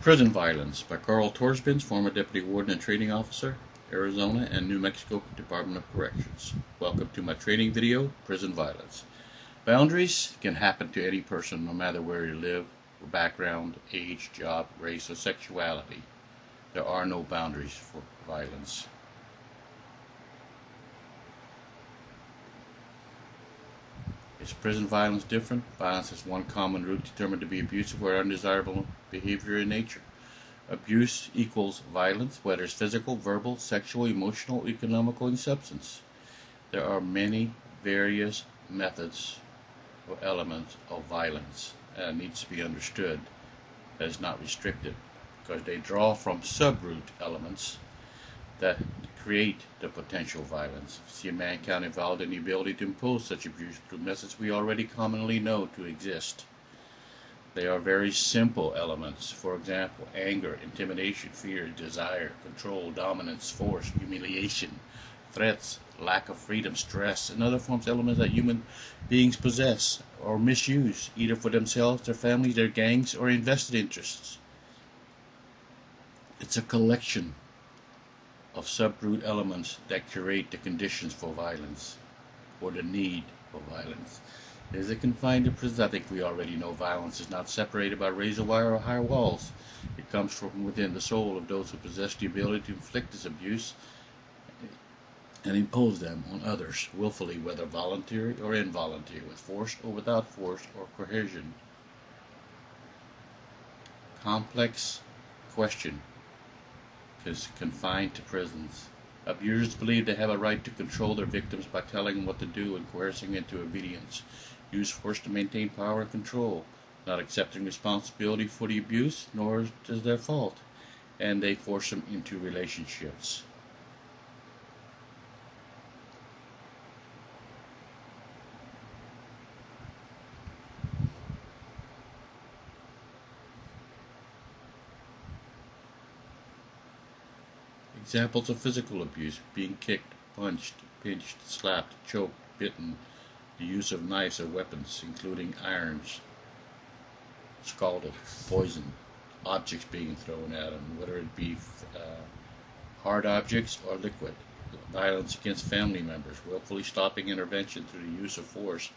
Prison Violence by ToersBijns, former Deputy Warden and Training Officer, Arizona and New Mexico Department of Corrections. Welcome to my training video, Prison Violence. Boundaries can happen to any person no matter where you live, or background, age, job, race, or sexuality. There are no boundaries for violence. Is prison violence different? Violence is one common root determined to be abusive or undesirable behavior in nature. Abuse equals violence, whether it's physical, verbal, sexual, emotional, economical, and substance. There are many various methods or elements of violence, and it needs to be understood as not restricted, because they draw from subroot elements that create the potential violence. See mankind involved in the ability to impose such abuse through methods we already commonly know to exist. They are very simple elements. For example, anger, intimidation, fear, desire, control, dominance, force, humiliation, threats, lack of freedom, stress, and other forms of elements that human beings possess or misuse, either for themselves, their families, their gangs, or invested interests. It's a collection of subroot elements that create the conditions for violence, or the need for violence. Is it confined to prisons? I think we already know violence is not separated by razor wire or high walls. It comes from within the soul of those who possess the ability to inflict this abuse and impose them on others willfully, whether voluntary or involuntary, with force or without force or coercion. Complex question is confined to prisons. Abusers believe they have a right to control their victims by telling them what to do and coercing into obedience. Use force to maintain power and control, not accepting responsibility for the abuse, nor is it their fault, and they force them into relationships. Examples of physical abuse: being kicked, punched, pinched, slapped, choked, bitten, the use of knives or weapons, including irons, scalded, poisoned, objects being thrown at them, whether it be hard objects or liquid. Violence against family members, willfully stopping intervention through the use of force.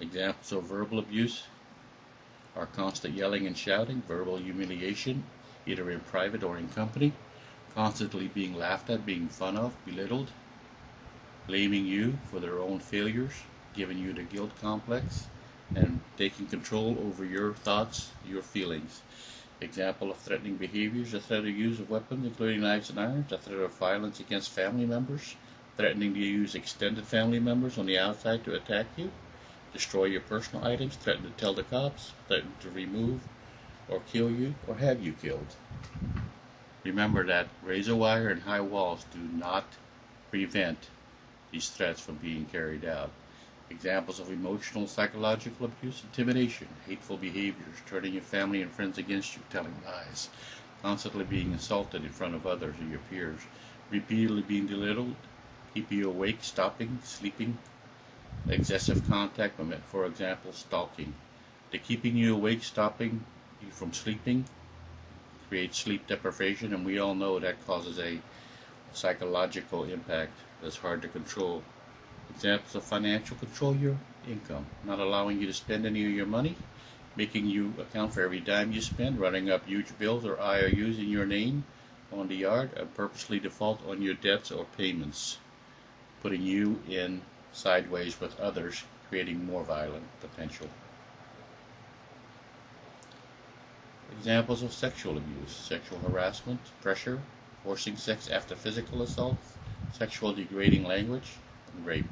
Examples of verbal abuse are constant yelling and shouting, verbal humiliation, either in private or in company, constantly being laughed at, being fun of, belittled, blaming you for their own failures, giving you the guilt complex, and taking control over your thoughts, your feelings. Example of threatening behaviors: the threat of use of weapons, including knives and irons, the threat of violence against family members, threatening to use extended family members on the outside to attack you, destroy your personal items, threaten to tell the cops, threaten to remove or kill you, or have you killed. Remember that razor wire and high walls do not prevent these threats from being carried out. Examples of emotional and psychological abuse: intimidation, hateful behaviors, turning your family and friends against you, telling lies, constantly being insulted in front of others or your peers, repeatedly being belittled, keeping you awake, stopping, sleeping, excessive contact, for example, stalking. The keeping you awake, stopping you from sleeping, creates sleep deprivation, and we all know that causes a psychological impact that's hard to control. Examples of financial control: your income, not allowing you to spend any of your money, making you account for every dime you spend, running up huge bills or IOUs in your name on the yard, and purposely default on your debts or payments, putting you in sideways with others, creating more violent potential. Examples of sexual abuse: sexual harassment, pressure, forcing sex after physical assault, sexual degrading language, and rape.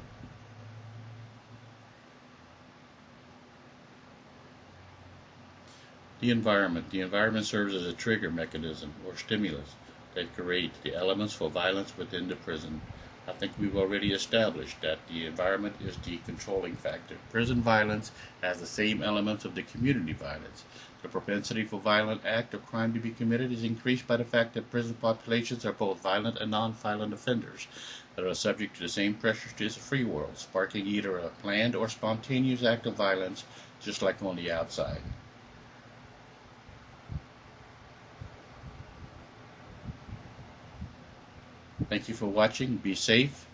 The environment. The environment serves as a trigger mechanism or stimulus that creates the elements for violence within the prison. I think we've already established that the environment is the controlling factor. Prison violence has the same elements of the community violence. The propensity for violent act or crime to be committed is increased by the fact that prison populations are both violent and non-violent offenders that are subject to the same pressures as the free world, sparking either a planned or spontaneous act of violence, just like on the outside. Thank you for watching. Be safe.